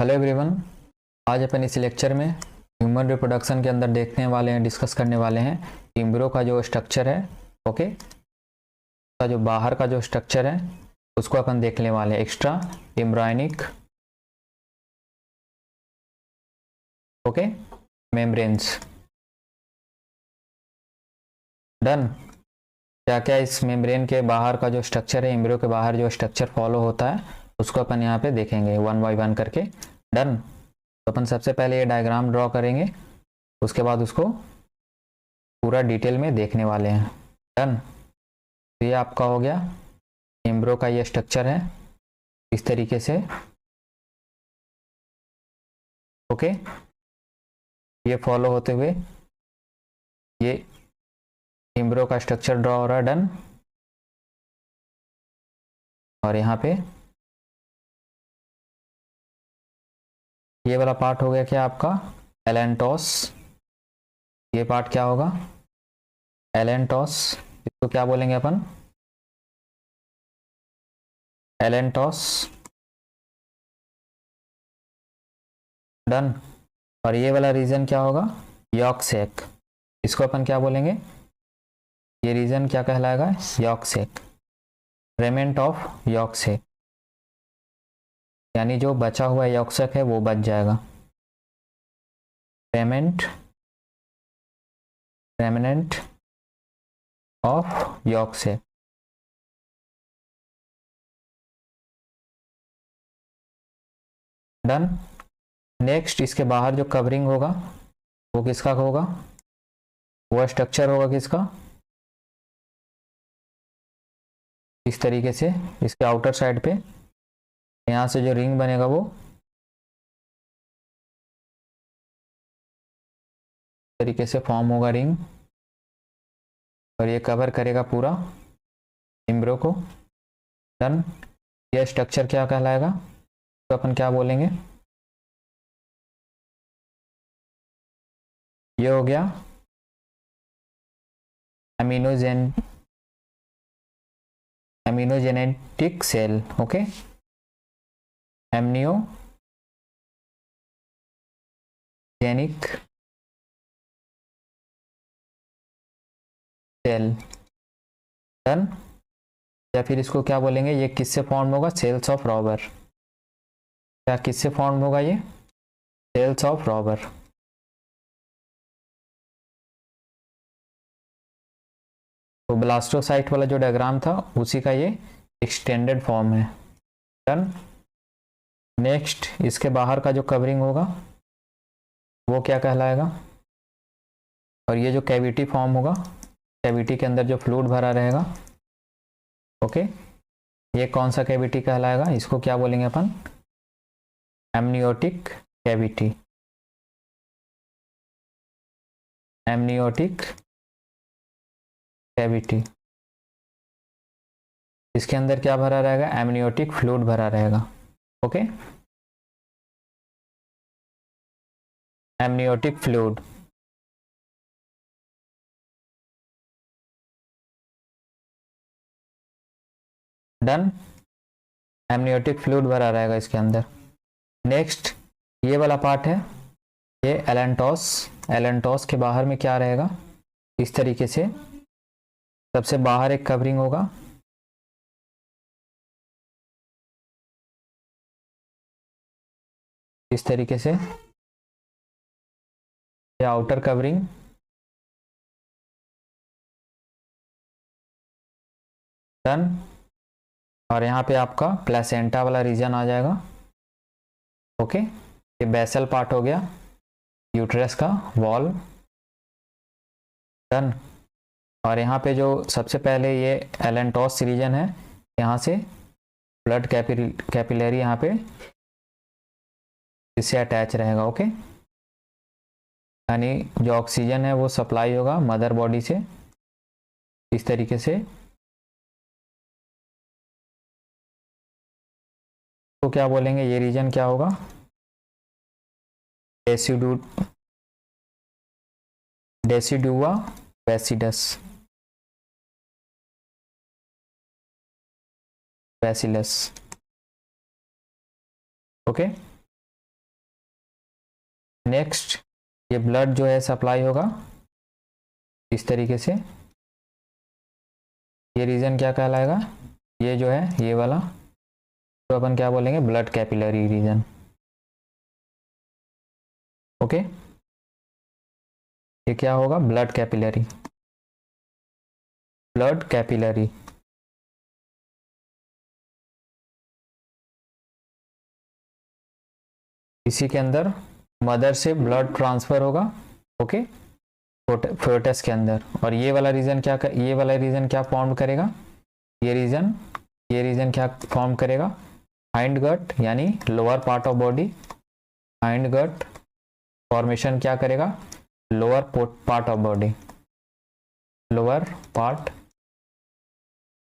Hello everyone. आज अपन इस lecture में ह्यूमन रिप्रोडक्शन के अंदर देखने वाले हैं, डिस्कस करने वाले हैं एम्ब्रियो का जो स्ट्रक्चर है। ओके, का जो बाहर का जो स्ट्रक्चर है उसको अपन देखने वाले हैं, extra embryonic okay membranes. Done. क्या क्या इस मेम्ब्रेन के बाहर का जो स्ट्रक्चर है, एम्ब्रियो के बाहर जो स्ट्रक्चर फॉलो होता है उसको अपन यहाँ पे देखेंगे वन बाय वन करके। डन। तो अपन सबसे पहले ये डायग्राम ड्रॉ करेंगे, उसके बाद उसको पूरा डिटेल में देखने वाले हैं। डन। तो ये आपका हो गया एम्ब्रियो का ये स्ट्रक्चर है इस तरीके से। ओके, ये फॉलो होते हुए ये एम्ब्रियो का स्ट्रक्चर ड्रॉ हो रहा है। डन। और यहाँ पे ये वाला पार्ट हो गया क्या आपका एलेंटोस। ये पार्ट क्या होगा एलेंटोस, इसको क्या बोलेंगे अपन एलेंटोस। डन। और ये वाला रीजन क्या होगा यॉर्क सेक, इसको अपन क्या बोलेंगे, ये रीजन क्या कहलाएगा yolk sac, remnant of yolk sac, यानी जो बचा हुआ यॉर्क सेक है वो बच जाएगा। Remnant of yolk sac. Done. Next इसके बाहर जो कवरिंग होगा वो किसका होगा, वो स्ट्रक्चर होगा किसका, इस तरीके से इसके आउटर साइड पे यहाँ से जो रिंग बनेगा वो तरीके से फॉर्म होगा रिंग, और ये कवर करेगा पूरा एम्ब्रियो को। डन। ये स्ट्रक्चर क्या कहलाएगा, तो अपन क्या बोलेंगे, ये हो गया aminogenetic cell. Okay, amniogenic cell. Done. या फिर इसको क्या बोलेंगे, ये किससे फॉर्म होगा सेल्स ऑफ रॉबर। क्या किससे फॉर्म होगा ये सेल्स ऑफ रॉबर। तो ब्लास्टोसाइट वाला जो डायग्राम था उसी का ये एक्सटेंडेड फॉर्म है। डन। नेक्स्ट इसके बाहर का जो कवरिंग होगा वो क्या कहलाएगा, और ये जो कैविटी फॉर्म होगा, कैविटी के अंदर जो फ्लूइड भरा रहेगा। ओके, ये कौन सा कैविटी कहलाएगा, इसको क्या बोलेंगे अपन एमनियोटिक कैविटी। एमनियोटिक कैविटी, इसके अंदर क्या भरा रहेगा एमनियोटिक फ्लूइड भरा रहेगा। Okay, amniotic fluid. Done. Amniotic fluid भरा रहेगा इसके अंदर। नेक्स्ट ये वाला पार्ट है ये एलेंटोस। एलेंटोस के बाहर में क्या रहेगा, इस तरीके से सबसे बाहर एक कवरिंग होगा, इस तरीके से ये आउटर कवरिंग। डन। और यहाँ पे आपका प्लेसेंटा वाला रीजन आ जाएगा। ओके, ये बेसल पार्ट हो गया यूट्रस का वॉल। डन। और यहाँ पे जो सबसे पहले ये एलेंटोस रीजन है, यहाँ से ब्लड कैपिलरी यहाँ पे इससे अटैच रहेगा। ओके, यानी जो ऑक्सीजन है वो सप्लाई होगा मदर बॉडी से इस तरीके से। तो क्या बोलेंगे ये रीजन क्या होगा डेसिडुआ बैसिलस। ओके, नेक्स्ट ये ब्लड जो है सप्लाई होगा इस तरीके से, ये रीजन क्या कहलाएगा, ये जो है ये वाला, तो अपन क्या बोलेंगे, ब्लड कैपिलरी रीजन। ओके, ये क्या होगा, ब्लड कैपिलरी, ब्लड कैपिलरी। इसी के अंदर मदर से ब्लड ट्रांसफर होगा, ओके, फोएटस के अंदर। और ये वाला रीजन क्या ये वाला रीजन क्या फॉर्म करेगा, ये रीजन क्या फॉर्म करेगा, हाइंड गट यानी lower part of body, hind gut formation क्या करेगा, lower part of body, lower part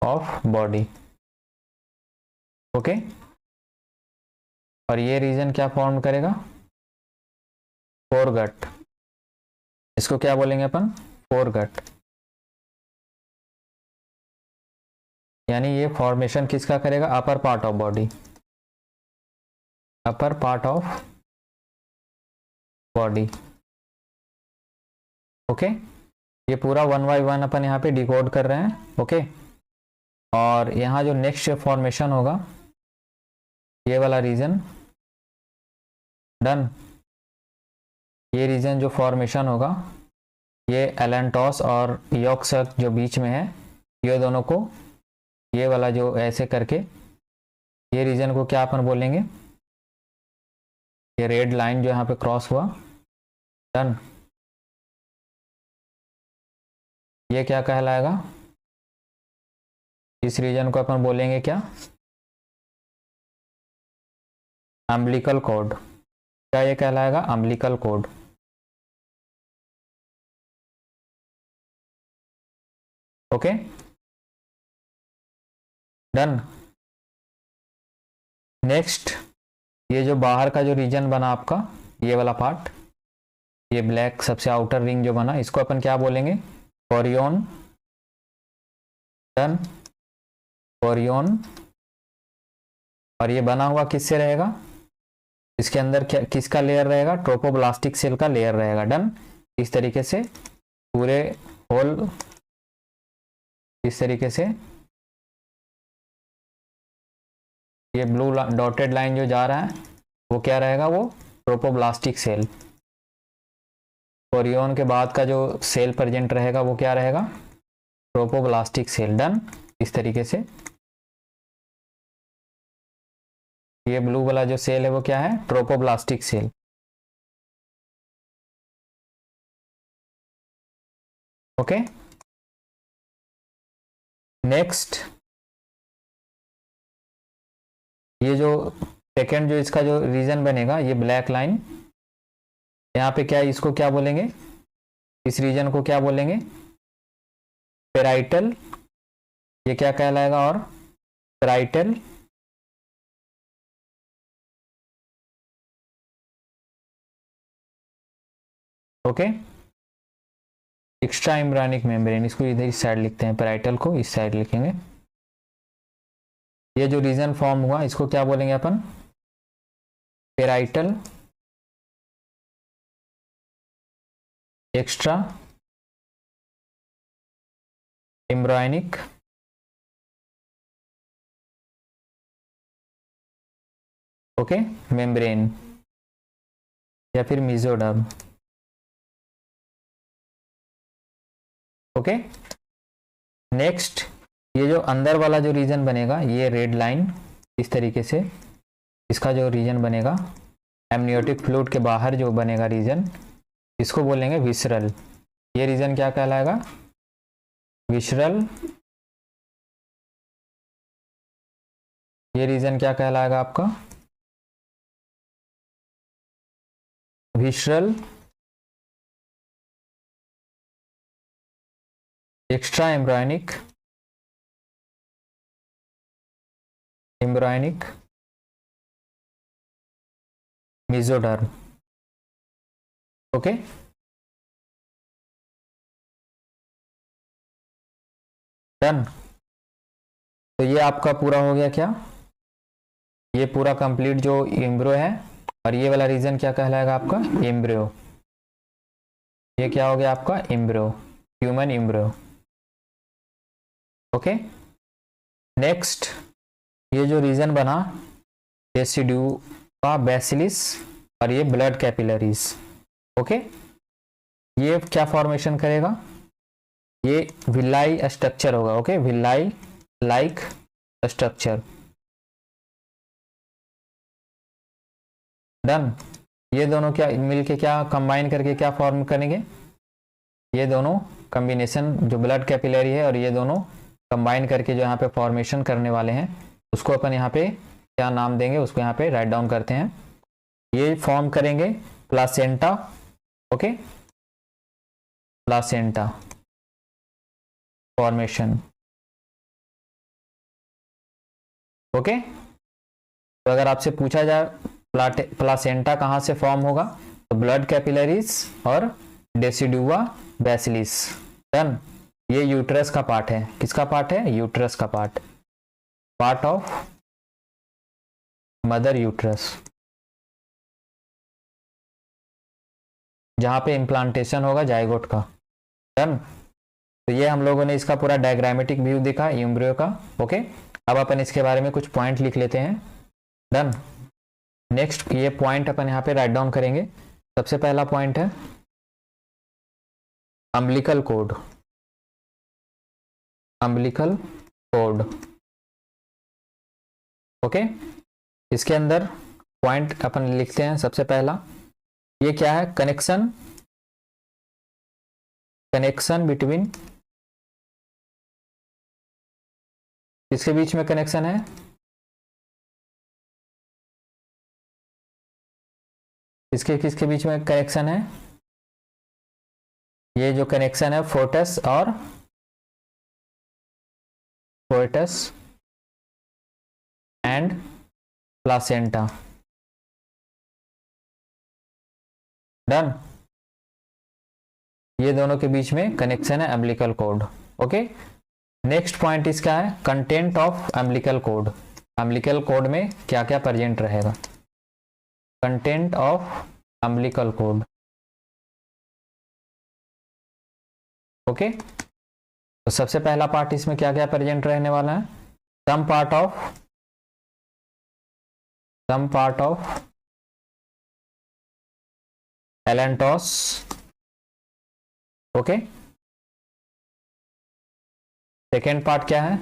of body. Okay, और ये रीजन क्या फॉर्म करेगा, फोरगट, इसको क्या बोलेंगे अपन, फोरगट, यानी ये फॉर्मेशन किसका करेगा, upper part of body, upper part of body. Okay, ये पूरा 1 बाय 1 अपन यहाँ पे डिकोड कर रहे हैं। ओके, और यहाँ जो नेक्स्ट फॉर्मेशन होगा ये वाला रीजन, डन। ये रीजन जो फॉर्मेशन होगा ये एलेंटोस और योक्सक जो बीच में है, ये दोनों को, ये वाला जो ऐसे करके, ये रीजन को क्या अपन बोलेंगे, ये रेड लाइन जो यहाँ पे क्रॉस हुआ, डन। ये क्या कहलाएगा, इस रीजन को अपन बोलेंगे क्या, अम्बिलिकल कॉर्ड, क्या ये कहलाएगा, umbilical cord. Okay, done. Next ये जो बाहर का जो रीजन बना आपका, ये वाला पार्ट, ये ब्लैक सबसे आउटर रिंग जो बना, इसको अपन क्या बोलेंगे, कोरियोन, डन, कोरियोन। और ये बना हुआ किससे रहेगा, इसके अंदर क्या किसका लेयर रहेगा, ट्रोपोब्लास्टिक सेल का लेयर रहेगा, डन। इस तरीके से पूरे होल, इस तरीके से ये ब्लू डॉटेड लाइन जो जा रहा है वो क्या रहेगा, वो ट्रोपोब्लास्टिक सेल। कोरियोन के बाद का जो सेल प्रेजेंट रहेगा वो क्या रहेगा, ट्रोपोब्लास्टिक सेल, डन। इस तरीके से ये ब्लू वाला जो सेल है वो क्या है, ट्रोपोब्लास्टिक सेल। ओके, नेक्स्ट ये जो सेकेंड जो इसका जो रीजन बनेगा, ये ब्लैक लाइन, यहाँ पे क्या, इसको क्या बोलेंगे, इस रीजन को क्या बोलेंगे, पेराइटल, ये क्या कहलाएगा, और parietal, okay, extra embryonic membrane, इसको इधर इस साइड लिखते हैं, पेराइटल को इस साइड लिखेंगे। ये जो रीजन फॉर्म हुआ इसको क्या बोलेंगे अपन, parietal extra embryonic okay membrane, या फिर मेसोडर्म। ओके, नेक्स्ट ये जो अंदर वाला जो रीजन बनेगा, ये रेड लाइन इस तरीके से, इसका जो रीजन बनेगा एमनियोटिक फ्लूइड के बाहर जो बनेगा रीजन, इसको बोलेंगे विसरल। ये रीजन क्या कहलाएगा, विसरल। ये रीजन क्या कहलाएगा आपका, visceral extra embryonic, embryonic mesoderm. Okay, done. तो ये आपका पूरा हो गया क्या, ये पूरा कंप्लीट जो एम्ब्रो है और ये वाला रीजन क्या कहलाएगा आपका, एम्ब्रियो। ये क्या हो गया आपका, embryo, human embryo. Okay, next ये जो रीजन बना डेसिडुआ बैसिलिस और ये ब्लड कैपिलरीज। ओके, ये क्या फॉर्मेशन करेगा, ये विलाई स्ट्रक्चर होगा। Okay, villi like structure. Done. ये दोनों क्या मिलके क्या कंबाइन करके क्या फॉर्म करेंगे, ये दोनों कॉम्बिनेशन जो ब्लड कैपिलरी है और ये दोनों कंबाइन करके जो यहाँ पे फॉर्मेशन करने वाले हैं उसको अपन यहाँ पे क्या नाम देंगे, उसको यहाँ पे राइट डाउन करते हैं। ये फॉर्म करेंगे placenta. Okay, placenta formation. Okay, तो अगर आपसे पूछा जाए प्लासेंटा कहाँ से फॉर्म होगा, तो ब्लड कैपिलरीज और डेसिडुआ बैसिलिस। डन। ये यूट्रस का पार्ट है, किसका पार्ट है, यूट्रस का part, part of mother uterus, जहां पे इम्प्लांटेशन होगा जाइगोट का। डन। तो ये हम लोगों ने इसका पूरा डायग्रामेटिक व्यू देखा एम्ब्रियो का। ओके, अब अपन इसके बारे में कुछ पॉइंट लिख लेते हैं। डन। नेक्स्ट ये पॉइंट अपन यहाँ पे राइट डाउन करेंगे। सबसे पहला पॉइंट है umbilical cord. Umbilical cord. Okay, इसके अंदर पॉइंट अपन लिखते हैं। सबसे पहला ये क्या है, कनेक्शन, कनेक्शन बिटवीन, किसके बीच में कनेक्शन है, किसके किसके बीच में कनेक्शन है, ये जो कनेक्शन है फोर्टस और फोर्टस एंड प्लासेंटा। डन। ये दोनों के बीच में कनेक्शन है umbilical cord. Okay, next point इसका है content of umbilical cord. Umbilical cord में क्या क्या प्रेजेंट रहेगा, content of umbilical cord. Okay, तो सबसे पहला पार्ट इसमें क्या क्या प्रेजेंट रहने वाला है, some part of allantois. Okay, second part क्या है,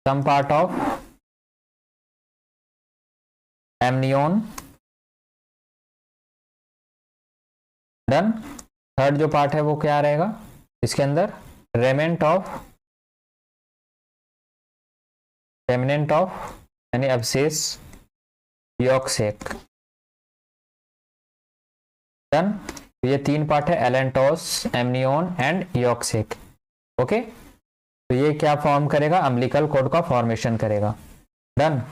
some part of amnion. Done. Third जो पार्ट है वो क्या रहेगा इसके अंदर, रेमेंट ऑफ यानी अवशेष यॉक सेक। डन। ये तीन पार्ट है, allantois, amnion and yolk sac. Okay, तो ये क्या फॉर्म करेगा, अम्बिलिकल कोड का फॉर्मेशन करेगा। डन।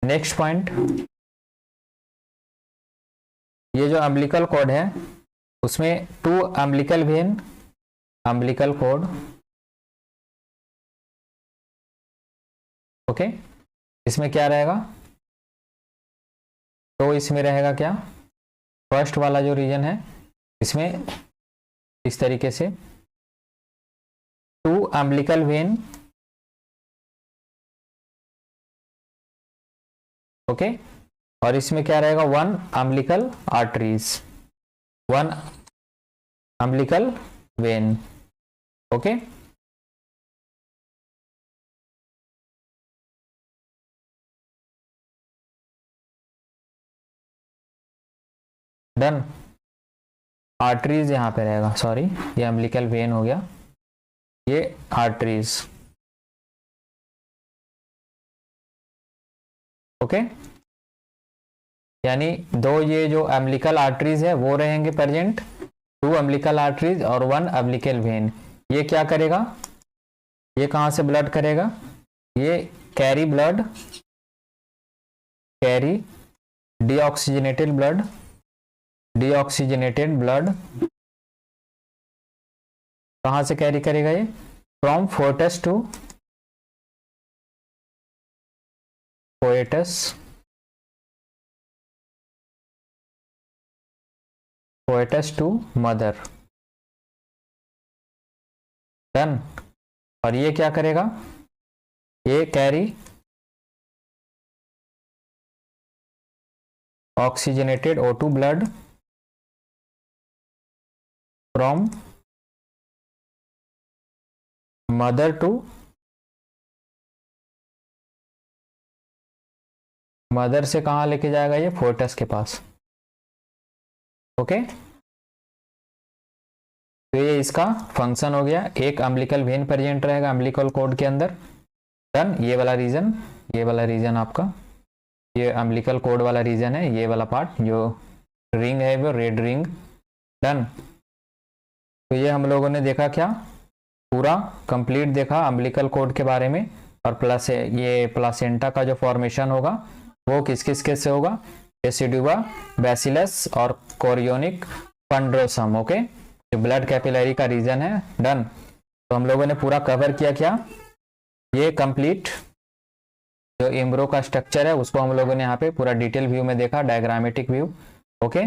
नेक्स्ट पॉइंट, ये जो अम्बिलिकल कोड है उसमें two umbilical vein, umbilical cord. Okay, इसमें क्या रहेगा, तो इसमें रहेगा क्या, फर्स्ट वाला जो रीजन है इसमें इस तरीके से टू अम्बिलिकल वेन। ओके, और इसमें क्या रहेगा, one umbilical arteries, one umbilical when. Okay, done. Arteries यहां पे रहेगा, सॉरी ये अम्बिलिकल वेन हो गया, ये आर्टरीज। ओके, यानी दो ये जो अम्बिलिकल आर्टरीज है वो रहेंगे प्रेजेंट, टू अम्बिलिकल आर्टरीज और वन अम्बिलिकल वेन। ये क्या करेगा, ये कहां से ब्लड करेगा, ये carry blood, carry deoxygenated blood, deoxygenated blood कहां से कैरी करेगा, ये from foetus to foetus foetus to mother, done. और ये क्या करेगा, ये carry oxygenated O2 blood from mother to mother से कहाँ लेके जाएगा, ये फोएटस के पास। ओके, तो ये इसका फंक्शन हो गया। एक अम्बिलिकल वेन प्रेजेंट रहेगा अम्बिलिकल कॉर्ड के अंदर, डन। ये वाला रीजन आपका ये अम्बिलिकल कॉर्ड वाला रीजन है, ये वाला पार्ट जो रिंग है वो रेड रिंग, डन। तो ये हम लोगों ने देखा क्या, पूरा कंप्लीट देखा अम्बिलिकल कॉर्ड के बारे में। और प्लस ये प्लासेंटा का जो फॉर्मेशन होगा वो किस किस के से होगा, एसिडुआ, बैसिलस और कोरियोनिक फंड्रोसम। ओके, जो ब्लड कैपिलरी का रीजन है, डन। तो हम लोगों ने पूरा कवर किया क्या, ये कंप्लीट जो एम्ब्रो का स्ट्रक्चर है उसको हम लोगों ने यहाँ पे पूरा डिटेल व्यू में देखा, डायग्रामेटिक व्यू। ओके,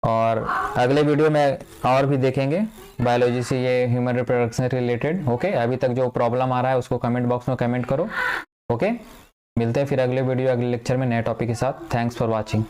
और अगले वीडियो में और भी देखेंगे बायोलॉजी से ये ह्यूमन रिप्रोडक्शन से रिलेटेड। ओके, अभी तक जो प्रॉब्लम आ रहा है उसको कमेंट बॉक्स में कमेंट करो। ओके, मिलते हैं फिर अगले वीडियो अगले लेक्चर में नए टॉपिक के साथ। Thanks for watching.